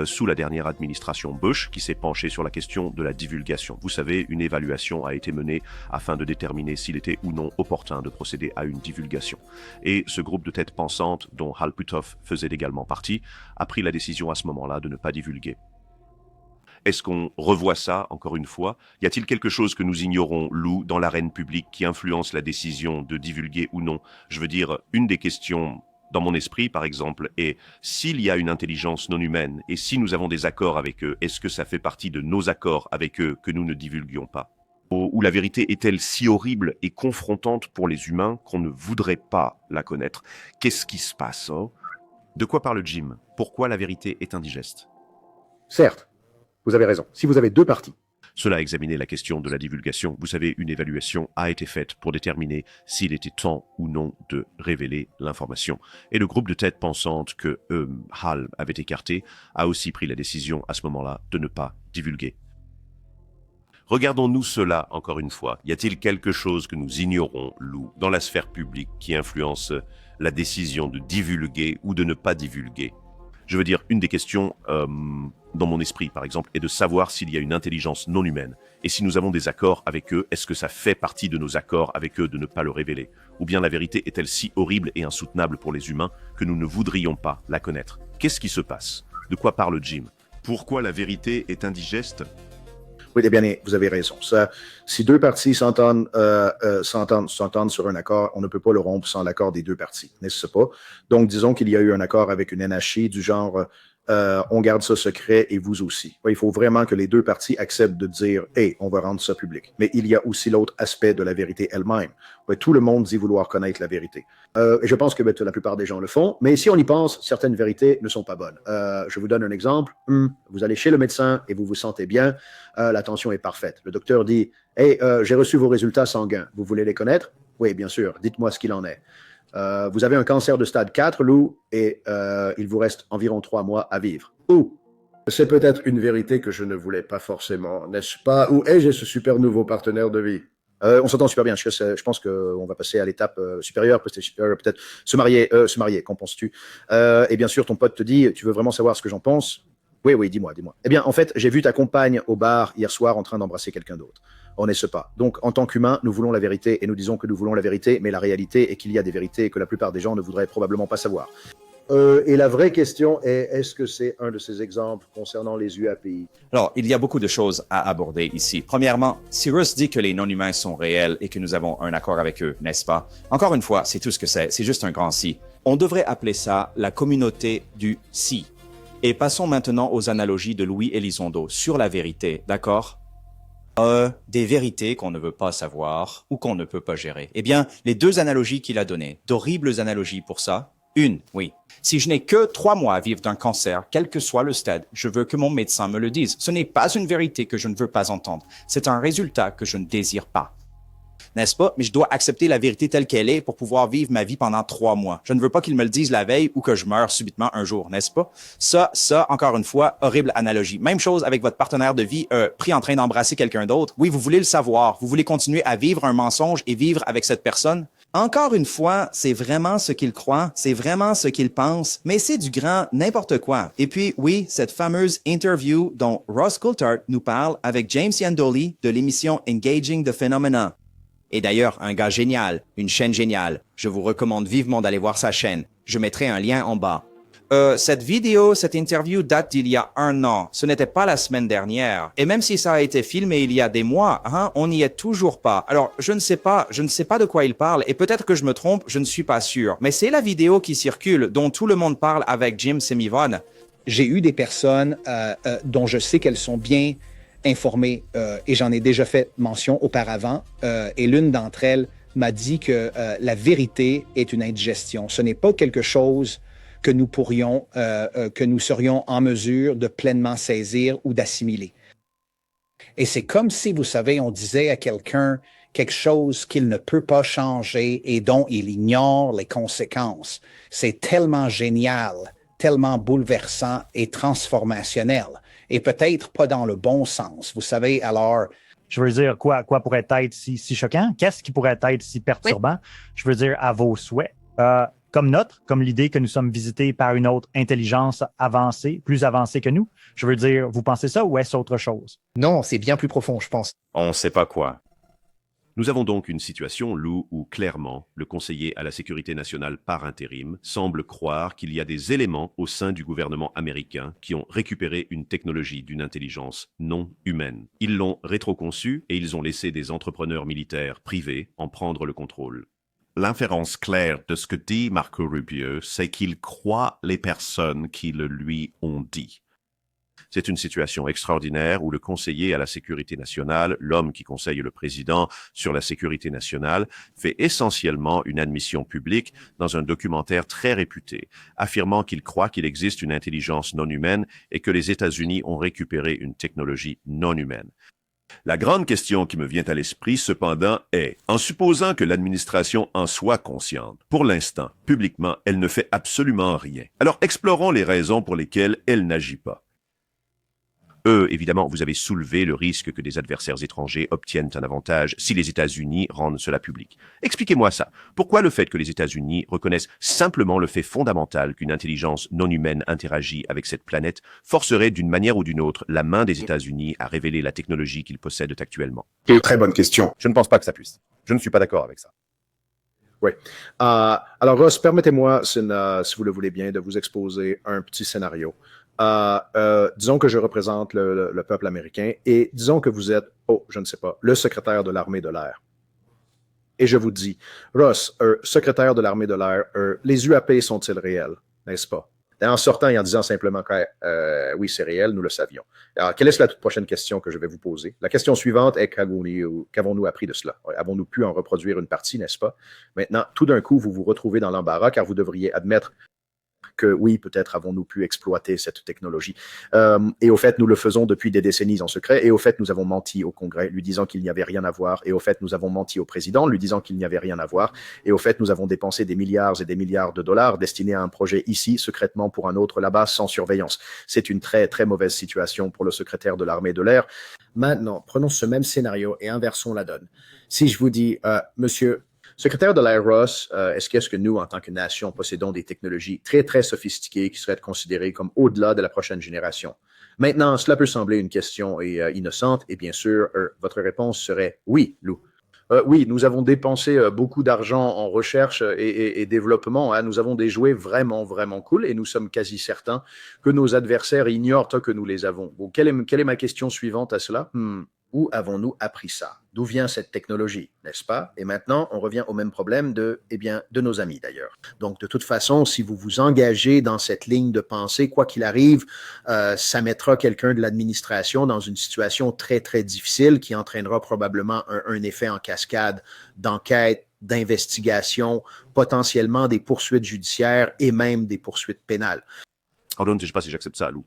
sous la dernière administration Bush, qui s'est penchée sur la question de la divulgation. Vous savez, une évaluation a été menée afin de déterminer s'il était ou non opportun de procéder à une divulgation. Et ce groupe de têtes pensantes, dont Hal Puthoff faisait également partie, a pris la décision à ce moment-là de ne pas divulguer. Est-ce qu'on revoit ça, encore une fois? Y a-t-il quelque chose que nous ignorons, Lou, dans l'arène publique qui influence la décision de divulguer ou non? Je veux dire, une des questions dans mon esprit, par exemple, est s'il y a une intelligence non humaine et si nous avons des accords avec eux, est-ce que ça fait partie de nos accords avec eux que nous ne divulguions pas? Ou la vérité est-elle si horrible et confrontante pour les humains qu'on ne voudrait pas la connaître? Qu'est-ce qui se passe? De quoi parle Jim? Pourquoi la vérité est indigeste? Certes. Vous avez raison. Si vous avez deux parties. Cela a examiné la question de la divulgation. Vous savez, une évaluation a été faite pour déterminer s'il était temps ou non de révéler l'information. Et le groupe de têtes pensantes que Hal avait écarté a aussi pris la décision à ce moment-là de ne pas divulguer. Regardons-nous cela encore une fois. Y a-t-il quelque chose que nous ignorons, Lou, dans la sphère publique qui influence la décision de divulguer ou de ne pas divulguer? Je veux dire, une des questions dans mon esprit, par exemple, est de savoir s'il y a une intelligence non humaine. Et si nous avons des accords avec eux, est-ce que ça fait partie de nos accords avec eux de ne pas le révéler? Ou bien la vérité est-elle si horrible et insoutenable pour les humains que nous ne voudrions pas la connaître? Qu'est-ce qui se passe? De quoi parle Jim? Pourquoi la vérité est indigeste? Oui, eh bien, vous avez raison. Si deux parties s'entendent sur un accord, on ne peut pas le rompre sans l'accord des deux parties, n'est-ce pas? Donc, disons qu'il y a eu un accord avec une NHI du genre on garde ça secret et vous aussi. Il faut vraiment que les deux parties acceptent de dire « Hey, on va rendre ça public ». Mais il y a aussi l'autre aspect de la vérité elle-même. Tout le monde dit vouloir connaître la vérité. Et je pense que la plupart des gens le font. Mais si on y pense, certaines vérités ne sont pas bonnes. Je vous donne un exemple. Vous allez chez le médecin et vous vous sentez bien. La tension est parfaite. Le docteur dit « Hey, j'ai reçu vos résultats sanguins. Vous voulez les connaître? » Oui, bien sûr. Dites-moi ce qu'il en est. Vous avez un cancer de stade 4, Lou, et il vous reste environ 3 mois à vivre. Ou, c'est peut-être une vérité que je ne voulais pas forcément, n'est-ce pas? Ou ai-je ce super nouveau partenaire de vie? On s'entend super bien. Je pense qu'on va passer à l'étape supérieure, peut-être se marier, qu'en penses-tu? Et bien sûr, ton pote te dit, tu veux vraiment savoir ce que j'en pense? Oui, dis-moi. Eh bien, en fait, j'ai vu ta compagne au bar hier soir en train d'embrasser quelqu'un d'autre. On n'est ce pas. Donc, en tant qu'humains, nous voulons la vérité et nous disons que nous voulons la vérité, mais la réalité est qu'il y a des vérités que la plupart des gens ne voudraient probablement pas savoir. Et la vraie question est, est-ce que c'est un de ces exemples concernant les UAPI? Alors, il y a beaucoup de choses à aborder ici. Premièrement, si Russ dit que les non-humains sont réels et que nous avons un accord avec eux, n'est-ce pas? Encore une fois, c'est tout ce que c'est juste un grand si. On devrait appeler ça la communauté du si. Et passons maintenant aux analogies de Louis Elizondo sur la vérité, d'accord? Des vérités qu'on ne veut pas savoir ou qu'on ne peut pas gérer. Eh bien, les deux analogies qu'il a données, d'horribles analogies pour ça. Une, oui. Si je n'ai que 3 mois à vivre d'un cancer, quel que soit le stade, je veux que mon médecin me le dise. Ce n'est pas une vérité que je ne veux pas entendre. C'est un résultat que je ne désire pas. N'est-ce pas? Mais je dois accepter la vérité telle qu'elle est pour pouvoir vivre ma vie pendant 3 mois. Je ne veux pas qu'il me le dise la veille ou que je meure subitement un jour, n'est-ce pas? Ça, encore une fois, horrible analogie. Même chose avec votre partenaire de vie pris en train d'embrasser quelqu'un d'autre. Oui, vous voulez le savoir. Vous voulez continuer à vivre un mensonge et vivre avec cette personne? Encore une fois, c'est vraiment ce qu'il croit, c'est vraiment ce qu'il pense, mais c'est du grand n'importe quoi. Et puis, oui, cette fameuse interview dont Ross Coulthard nous parle avec James Iandoli de l'émission Engaging the Phenomena. Et d'ailleurs, un gars génial, une chaîne géniale. Je vous recommande vivement d'aller voir sa chaîne. Je mettrai un lien en bas. Cette interview date d'il y a 1 an. Ce n'était pas la semaine dernière. Et même si ça a été filmé il y a des mois, on n'y est toujours pas. Alors, je ne sais pas de quoi il parle, et peut-être que je me trompe, je ne suis pas sûr. Mais c'est la vidéo qui circule, dont tout le monde parle avec Jim Semivon. J'ai eu des personnes dont je sais qu'elles sont bien informées, et j'en ai déjà fait mention auparavant, et l'une d'entre elles m'a dit que la vérité est une indigestion. Ce n'est pas quelque chose que nous serions en mesure de pleinement saisir ou d'assimiler. Et c'est comme si, vous savez, on disait à quelqu'un quelque chose qu'il ne peut pas changer et dont il ignore les conséquences. C'est tellement génial, tellement bouleversant et transformationnel. Et peut-être pas dans le bon sens, vous savez, alors... Je veux dire, quoi pourrait être si choquant? Qu'est-ce qui pourrait être si perturbant? Oui. Je veux dire, à vos souhaits. Comme l'idée que nous sommes visités par une autre intelligence avancée, plus avancée que nous. Je veux dire, vous pensez ça ou est-ce autre chose? Non, c'est bien plus profond, je pense. On ne sait pas quoi. Nous avons donc une situation, Lou, où clairement, le conseiller à la sécurité nationale par intérim semble croire qu'il y a des éléments au sein du gouvernement américain qui ont récupéré une technologie d'une intelligence non humaine. Ils l'ont rétroconçue et ils ont laissé des entrepreneurs militaires privés en prendre le contrôle. L'inférence claire de ce que dit Marco Rubio, c'est qu'il croit les personnes qui le lui ont dit. C'est une situation extraordinaire où le conseiller à la sécurité nationale, l'homme qui conseille le président sur la sécurité nationale, fait essentiellement une admission publique dans un documentaire très réputé, affirmant qu'il croit qu'il existe une intelligence non humaine et que les États-Unis ont récupéré une technologie non humaine. La grande question qui me vient à l'esprit, cependant, est, en supposant que l'administration en soit consciente, pour l'instant, publiquement, elle ne fait absolument rien. Alors explorons les raisons pour lesquelles elle n'agit pas. Évidemment, vous avez soulevé le risque que des adversaires étrangers obtiennent un avantage si les États-Unis rendent cela public. Expliquez-moi ça. Pourquoi le fait que les États-Unis reconnaissent simplement le fait fondamental qu'une intelligence non humaine interagit avec cette planète forcerait d'une manière ou d'une autre la main des États-Unis à révéler la technologie qu'ils possèdent actuellement? Très bonne question. Je ne pense pas que ça puisse. Je ne suis pas d'accord avec ça. Oui. Alors, Ross, permettez-moi, si vous le voulez bien, de vous exposer un petit scénario. Disons que je représente le peuple américain et disons que vous êtes, je ne sais pas, le secrétaire de l'armée de l'air. Et je vous dis, Ross, secrétaire de l'armée de l'air, les UAP sont-ils réels, n'est-ce pas? en sortant et en disant simplement que oui, c'est réel, nous le savions. Alors, quelle est la toute prochaine question que je vais vous poser? La question suivante est qu'avons-nous appris de cela? Avons-nous pu en reproduire une partie, n'est-ce pas? Maintenant, tout d'un coup, vous vous retrouvez dans l'embarras car vous devriez admettre que oui, peut-être avons-nous pu exploiter cette technologie. Et au fait, nous le faisons depuis des décennies en secret. Et au fait, nous avons menti au Congrès, lui disant qu'il n'y avait rien à voir. Et au fait, nous avons menti au président, lui disant qu'il n'y avait rien à voir. Et au fait, nous avons dépensé des milliards et des milliards de dollars destinés à un projet ici, secrètement pour un autre là-bas, sans surveillance. C'est une très, très mauvaise situation pour le secrétaire de l'armée de l'air. Maintenant, prenons ce même scénario et inversons la donne. Si je vous dis, monsieur secrétaire de l'air Ross, est-ce que nous, en tant que nation, possédons des technologies très, très sophistiquées qui seraient considérées comme au-delà de la prochaine génération? Maintenant, cela peut sembler une question innocente, et bien sûr, votre réponse serait oui, Lou. Oui, nous avons dépensé beaucoup d'argent en recherche et développement. Hein. Nous avons des jouets vraiment, vraiment cool et nous sommes quasi certains que nos adversaires ignorent que nous les avons. Bon, quelle est ma question suivante à cela? Où avons-nous appris ça? D'où vient cette technologie, n'est-ce pas? Et maintenant, on revient au même problème de nos amis d'ailleurs. Donc, de toute façon, si vous vous engagez dans cette ligne de pensée, quoi qu'il arrive, ça mettra quelqu'un de l'administration dans une situation très, très difficile qui entraînera probablement un effet en cascade d'enquête, d'investigation, potentiellement des poursuites judiciaires et même des poursuites pénales. Pardon, je ne sais pas si j'accepte ça, Lou.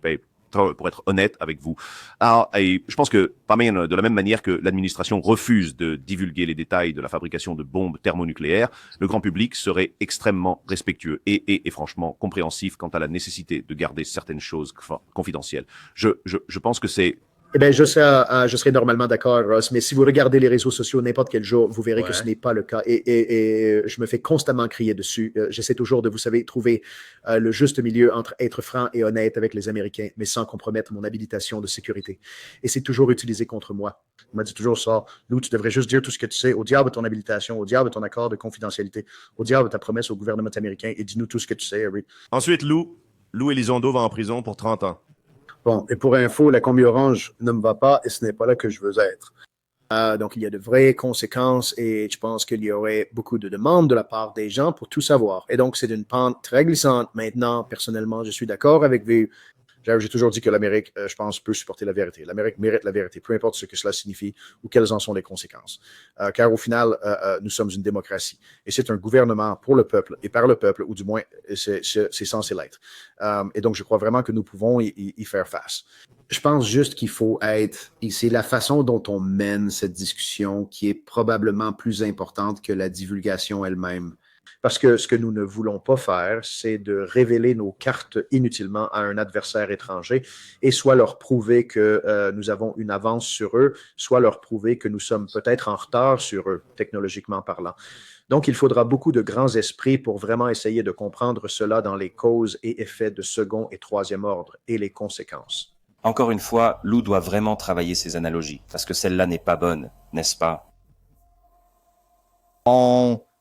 Pour être honnête avec vous. Alors, et je pense que, de la même manière que l'administration refuse de divulguer les détails de la fabrication de bombes thermonucléaires, le grand public serait extrêmement respectueux et franchement compréhensif quant à la nécessité de garder certaines choses confidentielles. Je pense que c'est... Eh bien, je serais normalement d'accord, Ross, mais si vous regardez les réseaux sociaux n'importe quel jour, vous verrez que ce n'est pas le cas. Et je me fais constamment crier dessus. J'essaie toujours de, vous savez, trouver le juste milieu entre être franc et honnête avec les Américains, mais sans compromettre mon habilitation de sécurité. Et c'est toujours utilisé contre moi. On m'a dit toujours ça. Lou, tu devrais juste dire tout ce que tu sais. Au diable ton habilitation, au diable ton accord de confidentialité, au diable ta promesse au gouvernement américain et dis-nous tout ce que tu sais, Harry. Ensuite, Lou Elizondo va en prison pour 30 ans. Bon, et pour info, la combi orange ne me va pas et ce n'est pas là que je veux être. Donc, il y a de vraies conséquences et je pense qu'il y aurait beaucoup de demandes de la part des gens pour tout savoir. Et donc, c'est une pente très glissante. Maintenant, personnellement, je suis d'accord avec vous. J'ai toujours dit que l'Amérique, je pense, peut supporter la vérité. L'Amérique mérite la vérité, peu importe ce que cela signifie ou quelles en sont les conséquences. Car au final, nous sommes une démocratie. Et c'est un gouvernement pour le peuple et par le peuple, ou du moins, c'est censé l'être. Et donc, je crois vraiment que nous pouvons y faire face. Je pense juste qu'il faut être, et c'est la façon dont on mène cette discussion qui est probablement plus importante que la divulgation elle-même. Parce que ce que nous ne voulons pas faire, c'est de révéler nos cartes inutilement à un adversaire étranger et soit leur prouver que nous avons une avance sur eux, soit leur prouver que nous sommes peut-être en retard sur eux, technologiquement parlant. Donc, il faudra beaucoup de grands esprits pour vraiment essayer de comprendre cela dans les causes et effets de second et troisième ordre et les conséquences. Encore une fois, Lou doit vraiment travailler ses analogies, parce que celle-là n'est pas bonne, n'est-ce pas?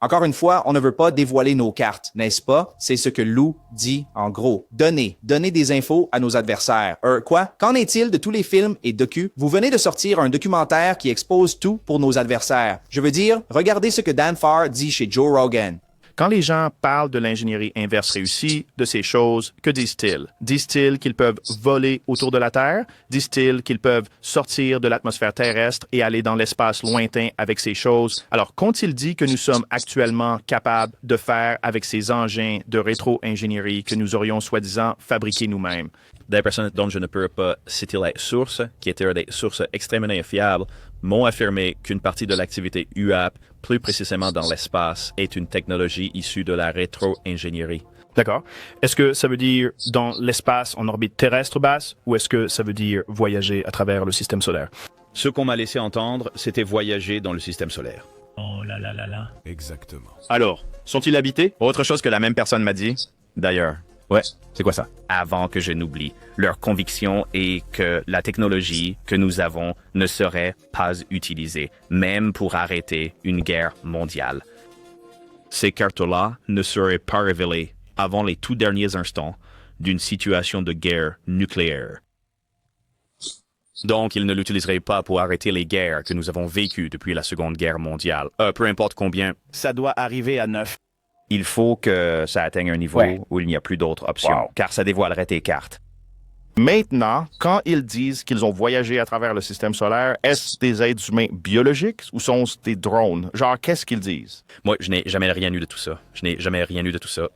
Encore une fois, on ne veut pas dévoiler nos cartes, n'est-ce pas? C'est ce que Lou dit en gros. Donner des infos à nos adversaires. Quoi? Qu'en est-il de tous les films et docus? Vous venez de sortir un documentaire qui expose tout pour nos adversaires. Je veux dire, regardez ce que Dan Farr dit chez Joe Rogan. Quand les gens parlent de l'ingénierie inverse réussie, de ces choses, que disent-ils? Disent-ils qu'ils peuvent voler autour de la Terre? Disent-ils qu'ils peuvent sortir de l'atmosphère terrestre et aller dans l'espace lointain avec ces choses? Alors, qu'ont-ils dit que nous sommes actuellement capables de faire avec ces engins de rétro-ingénierie que nous aurions soi-disant fabriqués nous-mêmes? Des personnes dont je ne peux pas citer les sources, qui étaient des sources extrêmement fiables, m'ont affirmé qu'une partie de l'activité UAP, plus précisément dans l'espace, est une technologie issue de la rétro-ingénierie. D'accord. Est-ce que ça veut dire dans l'espace en orbite terrestre basse ou est-ce que ça veut dire voyager à travers le système solaire? Ce qu'on m'a laissé entendre, c'était voyager dans le système solaire. Oh là là là là. Exactement. Alors, sont-ils habités? Autre chose que la même personne m'a dit. D'ailleurs. Ouais, c'est quoi ça? Avant que je n'oublie, leur conviction est que la technologie que nous avons ne serait pas utilisée, même pour arrêter une guerre mondiale. Ces cartes-là ne seraient pas révélées avant les tout derniers instants d'une situation de guerre nucléaire. Donc, ils ne l'utiliseraient pas pour arrêter les guerres que nous avons vécues depuis la Seconde Guerre mondiale. Peu importe combien. Ça doit arriver à 9. Il faut que ça atteigne un niveau où il n'y a plus d'autres options, car ça dévoilerait tes cartes. Maintenant, quand ils disent qu'ils ont voyagé à travers le système solaire, est-ce des êtres humains biologiques ou sont-ce des drones? Genre, qu'est-ce qu'ils disent? Moi, je n'ai jamais rien eu de tout ça.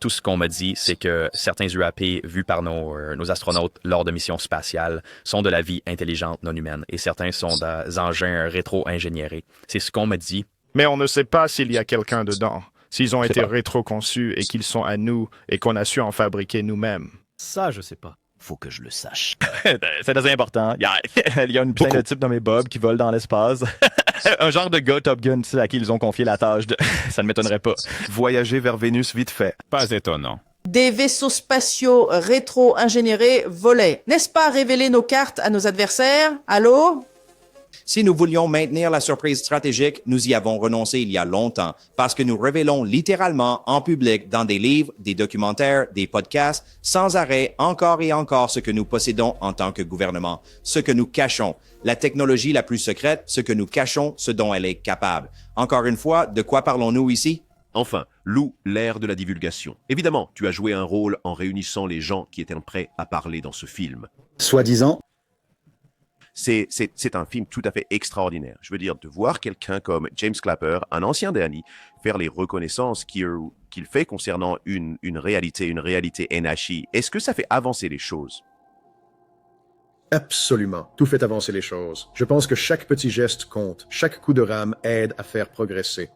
Tout ce qu'on m'a dit, c'est que certains UAP vus par nos astronautes lors de missions spatiales sont de la vie intelligente non humaine et certains sont des engins rétro-ingénierés. C'est ce qu'on m'a dit. Mais on ne sait pas s'il y a quelqu'un dedans, s'ils ont été rétro-conçus et qu'ils sont à nous et qu'on a su en fabriquer nous-mêmes. Ça, je sais pas. Faut que je le sache. C'est très important. Il y a une plein de types nommés Bob qui volent dans l'espace. Un genre de gars Top Gun à qui ils ont confié la tâche de... Ça ne m'étonnerait pas. Voyager vers Vénus vite fait. Pas étonnant. Des vaisseaux spatiaux rétro-ingénierés volaient. N'est-ce pas révéler nos cartes à nos adversaires? Allô? Si nous voulions maintenir la surprise stratégique, nous y avons renoncé il y a longtemps parce que nous révélons littéralement en public dans des livres, des documentaires, des podcasts, sans arrêt, encore et encore ce que nous possédons en tant que gouvernement, ce que nous cachons, la technologie la plus secrète, ce que nous cachons, ce dont elle est capable. Encore une fois, de quoi parlons-nous ici? Enfin, Lou, l'ère de la divulgation. Évidemment, tu as joué un rôle en réunissant les gens qui étaient prêts à parler dans ce film. Soi-disant. C'est un film tout à fait extraordinaire. Je veux dire, de voir quelqu'un comme James Clapper, un ancien d'Annie, faire les reconnaissances qu'il fait concernant une réalité NHI, est-ce que ça fait avancer les choses? Absolument. Tout fait avancer les choses. Je pense que chaque petit geste compte. Chaque coup de rame aide à faire progresser.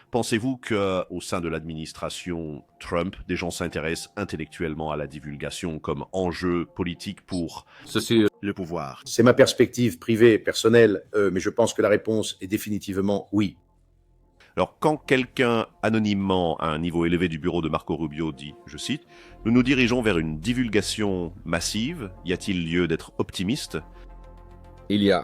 Pensez-vous qu'au sein de l'administration Trump, des gens s'intéressent intellectuellement à la divulgation comme enjeu politique pour le pouvoir? C'est ma perspective privée, personnelle, mais je pense que la réponse est définitivement oui. Alors, quand quelqu'un anonymement à un niveau élevé du bureau de Marco Rubio dit, je cite, « Nous nous dirigeons vers une divulgation massive, y a-t-il lieu d'être optimiste ?» Il y a.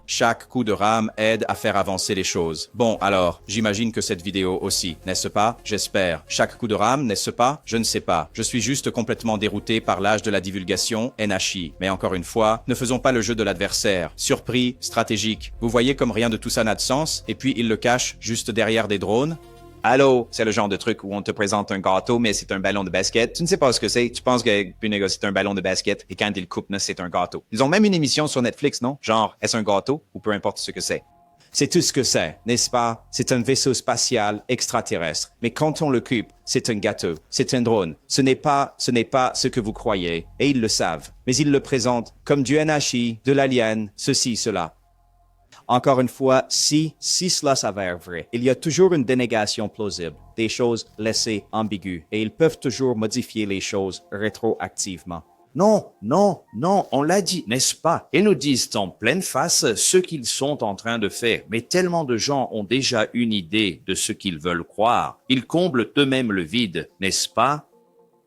Chaque coup de rame aide à faire avancer les choses. Bon, alors, j'imagine que cette vidéo aussi, n'est-ce pas? J'espère. Chaque coup de rame, n'est-ce pas? Je ne sais pas. Je suis juste complètement dérouté par l'âge de la divulgation, NHI. Mais encore une fois, ne faisons pas le jeu de l'adversaire. Surpris, stratégique. Vous voyez comme rien de tout ça n'a de sens, et puis il le cache juste derrière des drones? Allô, c'est le genre de truc où on te présente un gâteau, mais c'est un ballon de basket. Tu ne sais pas ce que c'est. Tu penses que c'est un ballon de basket, et quand ils le coupent, c'est un gâteau. Ils ont même une émission sur Netflix, non? Genre, est-ce un gâteau? Ou peu importe ce que c'est. C'est tout ce que c'est, n'est-ce pas? C'est un vaisseau spatial extraterrestre. Mais quand on le coupe, c'est un gâteau. C'est un drone. Ce n'est pas ce que vous croyez. Et ils le savent. Mais ils le présentent comme du NHI, de l'alien, ceci, cela. Encore une fois, si cela s'avère vrai, il y a toujours une dénégation plausible, des choses laissées ambiguës, et ils peuvent toujours modifier les choses rétroactivement. Non, on l'a dit, n'est-ce pas? Ils nous disent en pleine face ce qu'ils sont en train de faire, mais tellement de gens ont déjà une idée de ce qu'ils veulent croire. Ils comblent eux-mêmes le vide, n'est-ce pas?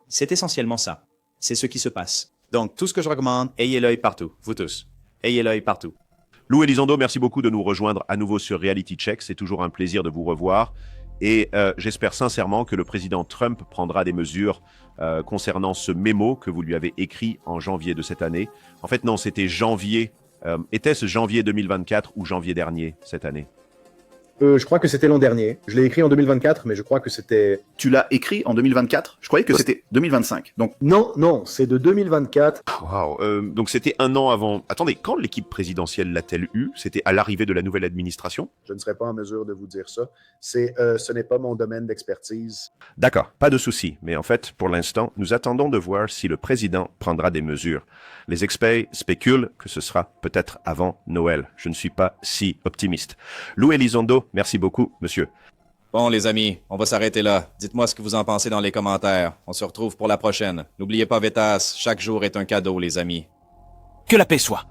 C'est essentiellement ça. C'est ce qui se passe. Donc, tout ce que je recommande, ayez l'œil partout, vous tous. Ayez l'œil partout. Lou Elizondo, merci beaucoup de nous rejoindre à nouveau sur Reality Check. C'est toujours un plaisir de vous revoir. Et j'espère sincèrement que le président Trump prendra des mesures concernant ce mémo que vous lui avez écrit en janvier de cette année. En fait, non, c'était janvier. Était-ce janvier 2024 ou janvier dernier cette année? Je crois que c'était l'an dernier. Je l'ai écrit en 2024, mais je crois que c'était... Tu l'as écrit en 2024? Je croyais que c'était 2025. Donc... Non, c'est de 2024. Wow. Donc c'était un an avant... Attendez, quand l'équipe présidentielle l'a-t-elle eu? C'était à l'arrivée de la nouvelle administration? Je ne serais pas en mesure de vous dire ça. Ce n'est pas mon domaine d'expertise. D'accord, pas de souci. Mais en fait, pour l'instant, nous attendons de voir si le président prendra des mesures. Les experts spéculent que ce sera peut-être avant Noël. Je ne suis pas si optimiste. Lou Elizondo, merci beaucoup, monsieur. Bon, les amis, on va s'arrêter là. Dites-moi ce que vous en pensez dans les commentaires. On se retrouve pour la prochaine. N'oubliez pas, Vetas, chaque jour est un cadeau, les amis. Que la paix soit.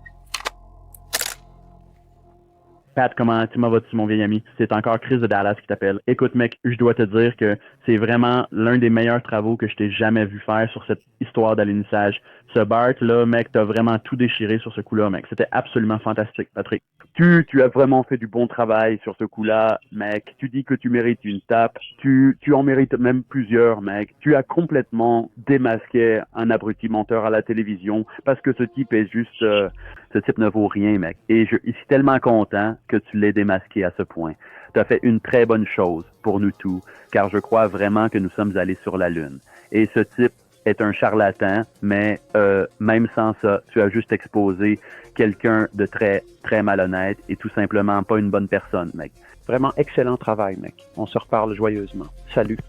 Pat, comment vas-tu, mon vieil ami? C'est encore Chris de Dallas qui t'appelle. Écoute, mec, je dois te dire que c'est vraiment l'un des meilleurs travaux que je t'ai jamais vu faire sur cette histoire d'alunissage. Ce Bart, là, mec, t'as vraiment tout déchiré sur ce coup-là, mec. C'était absolument fantastique, Patrick. Tu as vraiment fait du bon travail sur ce coup-là, mec. Tu dis que tu mérites une tape. Tu en mérites même plusieurs, mec. Tu as complètement démasqué un abruti menteur à la télévision parce que ce type est juste... ce type ne vaut rien, mec. Et je suis tellement content que tu l'aies démasqué à ce point. Tu as fait une très bonne chose pour nous tous, car je crois vraiment que nous sommes allés sur la Lune. Et ce type est un charlatan, mais même sans ça, tu as juste exposé quelqu'un de très, très malhonnête et tout simplement pas une bonne personne, mec. Vraiment excellent travail, mec. On se reparle joyeusement. Salut.